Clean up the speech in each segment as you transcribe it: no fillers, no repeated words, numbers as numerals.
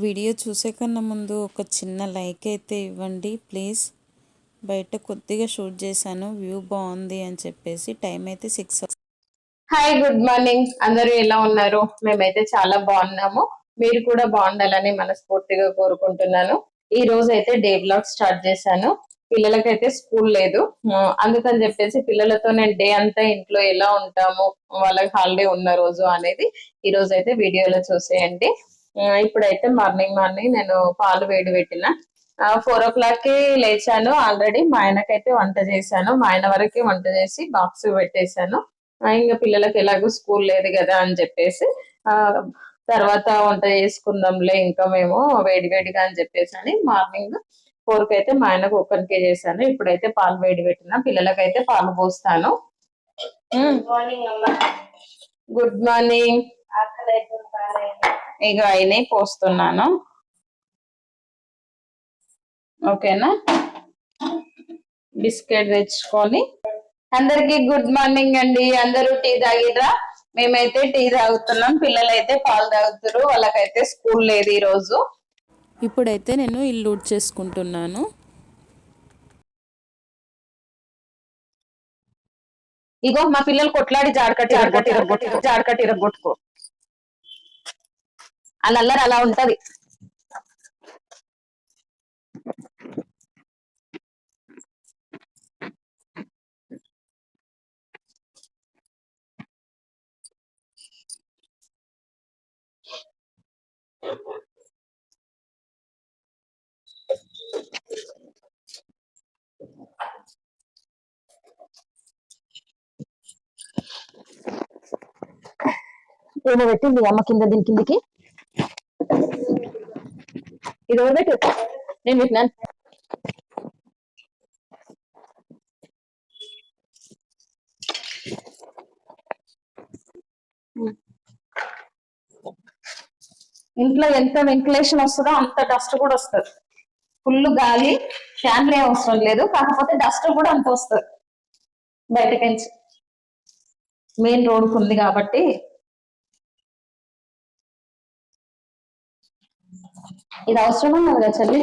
Video చూసే కన్నా ముందు ఒక చిన్న లైక్ అయితే ఇవ్వండి ప్లీజ్. బయట కొద్దిగా షూట్ చేశాను, వ్యూ బాగుంది అని చెప్పేసి. టైం అయితే 6. Hi, good morning. అందరూ ఎలా ఉన్నారు? మేమైతే చాలా బాగున్నాము. మీరు కూడా బాగుండాలని మనస్ఫూర్తిగా కోరుకుంటున్నాను. ఈ రోజు అయితే డే బ్లాగ్ స్టార్ట్ చేశాను. పిల్లలకైతే స్కూల్ లేదు, అందుకని చెప్పేసి పిల్లలతో నేను డే అంతా ఇంట్లో ఎలా ఉంటాము, వాళ్ళకి హాలిడే ఉన్న రోజు అనేది ఈ రోజు అయితే వీడియోలో చూసేయండి. ఇప్పుడైతే మార్నింగ్ నేను పాలు వేడి పెట్టిన 4 o'clock కి లేచాను. ఆల్రెడీ మా ఆయనకైతే వంట చేశాను. మా ఆయన వరకే వంట చేసి బాక్స్ పెట్టేశాను. ఇంకా పిల్లలకి ఎలాగో స్కూల్ లేదు కదా అని చెప్పేసి తర్వాత వంట చేసుకుందాంలే ఇంకా మేము వేడి వేడిగా అని చెప్పేసి అని మార్నింగ్ 4 అయితే మా ఆయనకు ఒక్కరికే చేశాను. ఇప్పుడైతే పాలు వేడి పెట్టిన పిల్లలకైతే పాలు పోస్తాను. Good morning. ఇక అయినాయి, పోస్తున్నాను. ఓకేనా? బిస్కెట్ తెచ్చుకొని అందరికి గుడ్ మార్నింగ్ అండి. అందరూ టీ తాగిరా? మేమైతే టీ తాగుతున్నాం, పిల్లలైతే పాలు తాగుతారు. వాళ్ళకైతే స్కూల్ లేదు ఈ రోజు. ఇప్పుడైతే నేను ఇల్లు చేసుకుంటున్నాను. ఇగో మా పిల్లలు కొట్లాడి జాడకట్టి రగ్గొట్టుకో. అల్లరి అలా ఉంటది. ఏమో పెట్టింది అమ్మ కింద, దీని కిందికి. ఇది ఎవరు పెట్టు? నేను పెట్టినాను. ఇంట్లో ఎంత వెంటిలేషన్ వస్తుందో అంత డస్ట్ కూడా వస్తుంది. ఫుల్ గాలి, ఫ్యాన్లు ఏం అవసరం లేదు, కాకపోతే డస్ట్ కూడా అంత వస్తుంది బయటకించి. మెయిన్ రోడ్కు ఉంది కాబట్టి. ఇది అవసరం ఉన్నది కదా చెల్లి.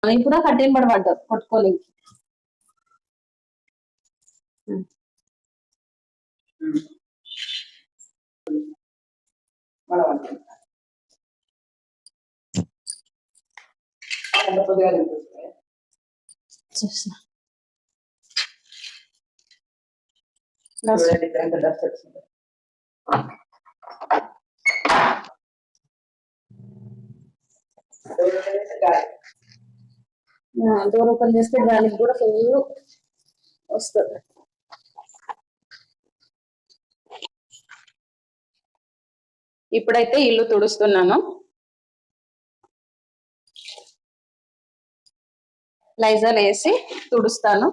ఇప్పుడు కట్టేం పడబడ్డారు కొట్టుకోలేకి. డోర్ ఓపెన్ చేస్తే గాలికి కూడా ఫుల్ వస్తుంది. ఇప్పుడైతే ఇల్లు తుడుస్తున్నాను. లైజాల్ వేసి తుడుస్తాను.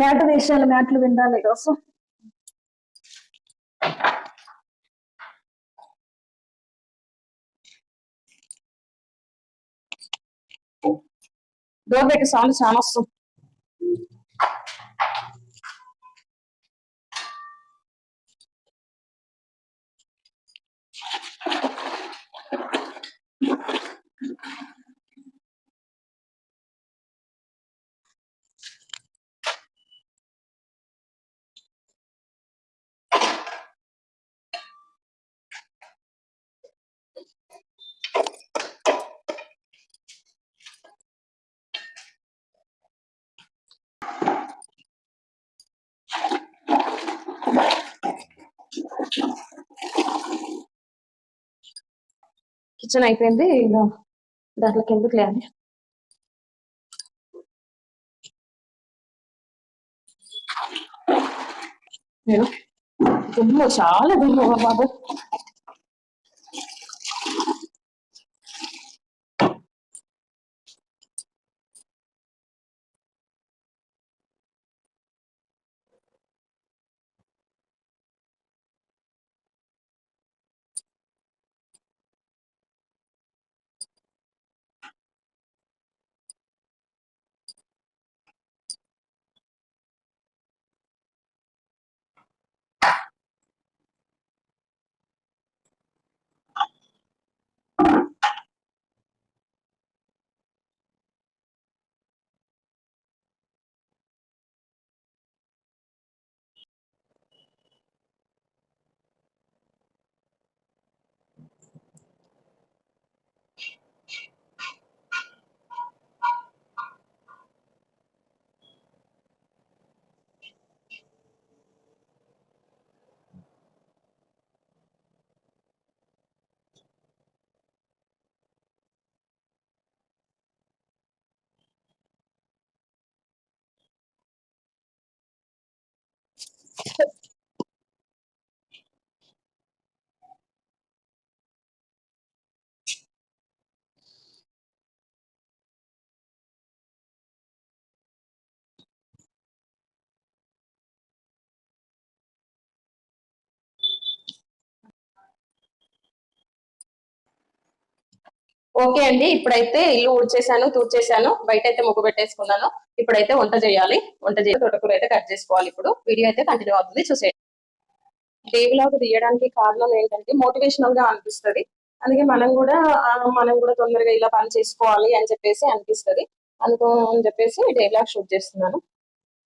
మ్యాట్ వేసాను, మ్యాట్లు విండాలి కోసం. డోర్ పెట్టి సౌండ్ చాలా వస్తుంది. కిచెన్ అయిపోయింది, దాంట్లోకి ఎందుకు లేదు. దుమ్ము, చాలా దుమ్ము బాబు. ఓకే అండి, ఇప్పుడైతే ఇల్లు ఊడ్చేసాను, తూడ్చేసాను, బయట అయితే ముగ్గు పెట్టేసుకున్నాను. ఇప్పుడైతే వంట చేయాలి. వంట చేసి తోటకూర అయితే కట్ చేసుకోవాలి. ఇప్పుడు వీడియో అయితే కంటిన్యూ అవుతుంది, చూసేయండి. డే వ్లాగ్ తీయడానికి కారణం ఏంటంటే మోటివేషనల్ గా అనిపిస్తుంది. అందుకే మనం కూడా తొందరగా ఇలా పని చేసుకోవాలి అని చెప్పేసి అనిపిస్తుంది. అని చెప్పేసి డే వ్లాగ్ షూట్ చేస్తున్నాను.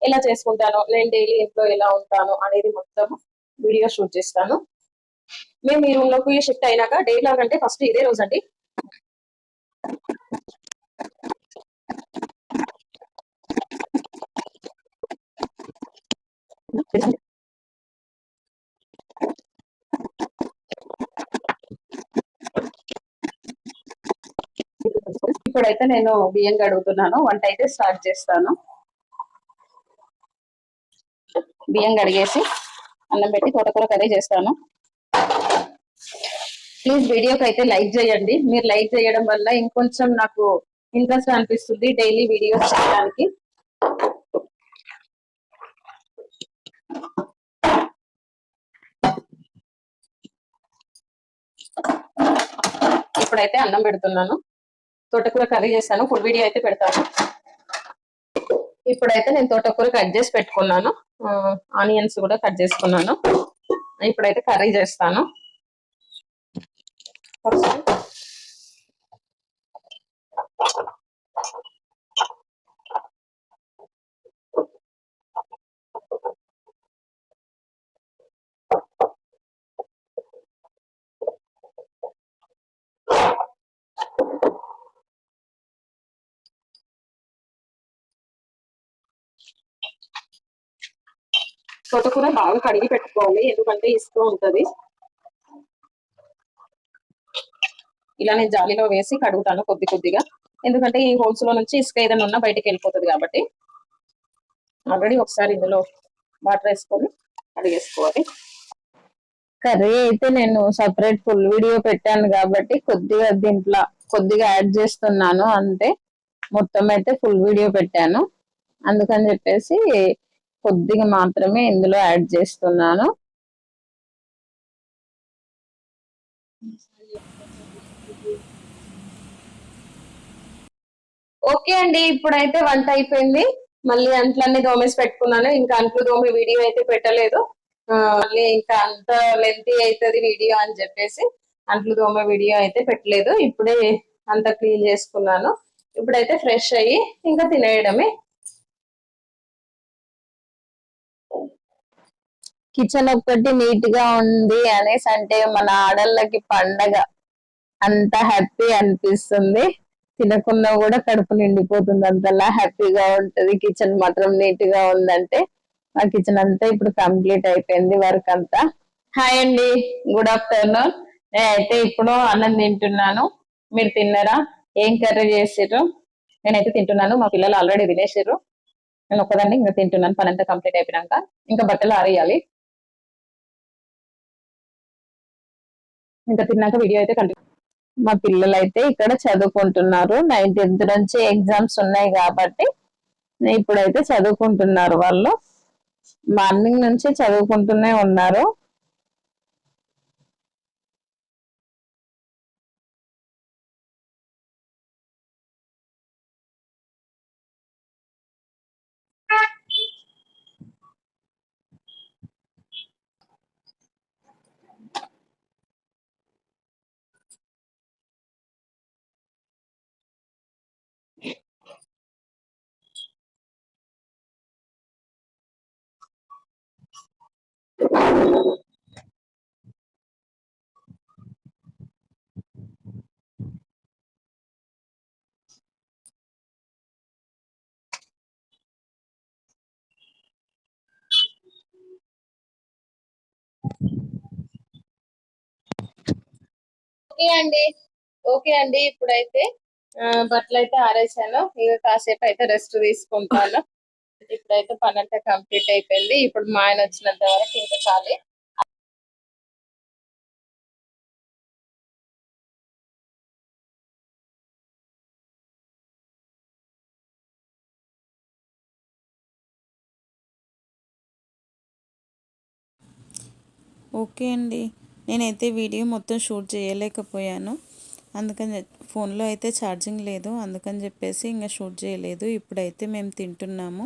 ఎలా చేసుకుంటాను, నేను డైలీ ఇంట్లో ఎలా ఉంటాను అనేది మొత్తం వీడియో షూట్ చేస్తాను. మేము ఈ రూమ్ లోకి షిఫ్ట్ అయినాక డే వ్లాగ్ అంటే ఫస్ట్ ఇదే రోజు అండి. ఇప్పుడైతే నేను బియ్యం కడుగుతున్నాను, వంట అయితే స్టార్ట్ చేస్తాను. బియ్యం కడిగేసి అన్నం పెట్టి తోటకూర కర్రీ చేస్తాను. ప్లీజ్ వీడియోకి అయితే లైక్ చేయండి. మీరు లైక్ చేయడం వల్ల ఇంకొంచెం నాకు ఇంట్రెస్ట్ అనిపిస్తుంది డైలీ వీడియోస్ చేయడానికి. ఇప్పుడైతే అన్నం పెడుతున్నాను, తోటకూర కర్రీ చేస్తాను, ఫుల్ వీడియో అయితే పెడతాను. ఇప్పుడైతే నేను తోటకూర కట్ చేసి పెట్టుకున్నాను, ఆనియన్స్ కూడా కట్ చేసుకున్నాను. ఇప్పుడైతే కర్రీ చేస్తాను. తోటకూర బాగా కడిగి పెట్టుకోవాలి, ఎందుకంటే ఇసుక ఉంటది. ఇలా నేను జాలీలో వేసి కడుగుతాను కొద్ది కొద్దిగా, ఎందుకంటే ఈ హోల్స్ లో నుంచి ఇసుక ఏదైనా ఉన్నా బయటకు వెళ్ళిపోతుంది కాబట్టి. ఆల్రెడీ ఒకసారి ఇందులో వాటర్ వేసుకొని కడిగేసుకోవాలి. కర్రీ అయితే నేను సపరేట్ ఫుల్ వీడియో పెట్టాను కాబట్టి కొద్దిగా దీంట్లో కొద్దిగా యాడ్ చేస్తున్నాను అంతే. మొత్తం అయితే ఫుల్ వీడియో పెట్టాను, అందుకని చెప్పేసి కొద్దిగా మాత్రమే ఇందులో యాడ్ చేస్తున్నాను. ఓకే అండి, ఇప్పుడైతే వంట అయిపోయింది. మళ్ళీ అంట్లన్నీ దోమేసి పెట్టుకున్నాను. ఇంకా అంట్లు దోమి వీడియో అయితే పెట్టలేదు. మళ్ళీ ఇంకా అంత లెంతీ అవుతుంది వీడియో అని చెప్పేసి అంట్లు దోమ వీడియో అయితే పెట్టలేదు. ఇప్పుడే అంత క్లీన్ చేసుకున్నాను. ఇప్పుడైతే ఫ్రెష్ అయ్యి ఇంకా తినేయడమే. కిచెన్ ఒక్కటి నీట్ గా ఉంది అనేసి అంటే మన ఆడళ్ళకి పండగ, అంత హ్యాపీ అనిపిస్తుంది. తినకున్నా కూడా కడుపు నిండిపోతుంది, అంతలా హ్యాపీగా ఉంటది. కిచెన్ మాత్రం నీట్ గా ఉందంటే మా కిచెన్ అంతా ఇప్పుడు కంప్లీట్ అయిపోయింది వర్క్ అంతా. హాయ్ అండి, గుడ్ ఆఫ్టర్నూన్. నేనైతే ఇప్పుడు అన్నం తింటున్నాను. మీరు తిన్నారా? ఏం కర్రీ చేసిర్రు? నేనైతే తింటున్నాను, మా పిల్లలు ఆల్రెడీ తినేసిర్రు. నేను ఒక్కదాన్ని ఇంకా తింటున్నాను, పని అంతా కంప్లీట్ అయిపోయినాక. ఇంకా బట్టలు ఆరేయాలి. ఇంకా తిన్నాక వీడియో అయితే కంటిన్యూ. మా పిల్లలు అయితే ఇక్కడ చదువుకుంటున్నారు. 9th నుంచి ఎగ్జామ్స్ ఉన్నాయి కాబట్టి ఇప్పుడైతే చదువుకుంటున్నారు. వాళ్ళు మార్నింగ్ నుంచి చదువుకుంటూనే ఉన్నారు. ఓకే అండి, ఓకే అండి, ఇప్పుడైతే బట్టలు అయితే ఆరేసాను. ఇక కాసేపు అయితే రెస్ట్ తీసుకుంటాను. ఇప్పుడైతే పని అంతా కంప్లీట్ అయిపోయింది. ఇప్పుడు మా ఆయన వచ్చినంత వరకు ఇంకా చాలే. ఓకే అండి. నేనైతే వీడియో మొత్తం షూట్ చేయలేకపోయాను. అందుకని ఫోన్లో అయితే ఛార్జింగ్ లేదు. అందుకని చెప్పేసి ఇంకా షూట్ చేయలేదు. ఇప్పుడైతే మేము తింటున్నాము.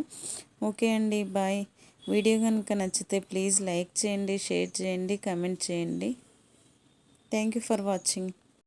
ఓకే అండి, బాయ్. వీడియో కనుక నచ్చితే ప్లీజ్ లైక్ చేయండి, షేర్ చేయండి, కమెంట్ చేయండి. Thank you for watching.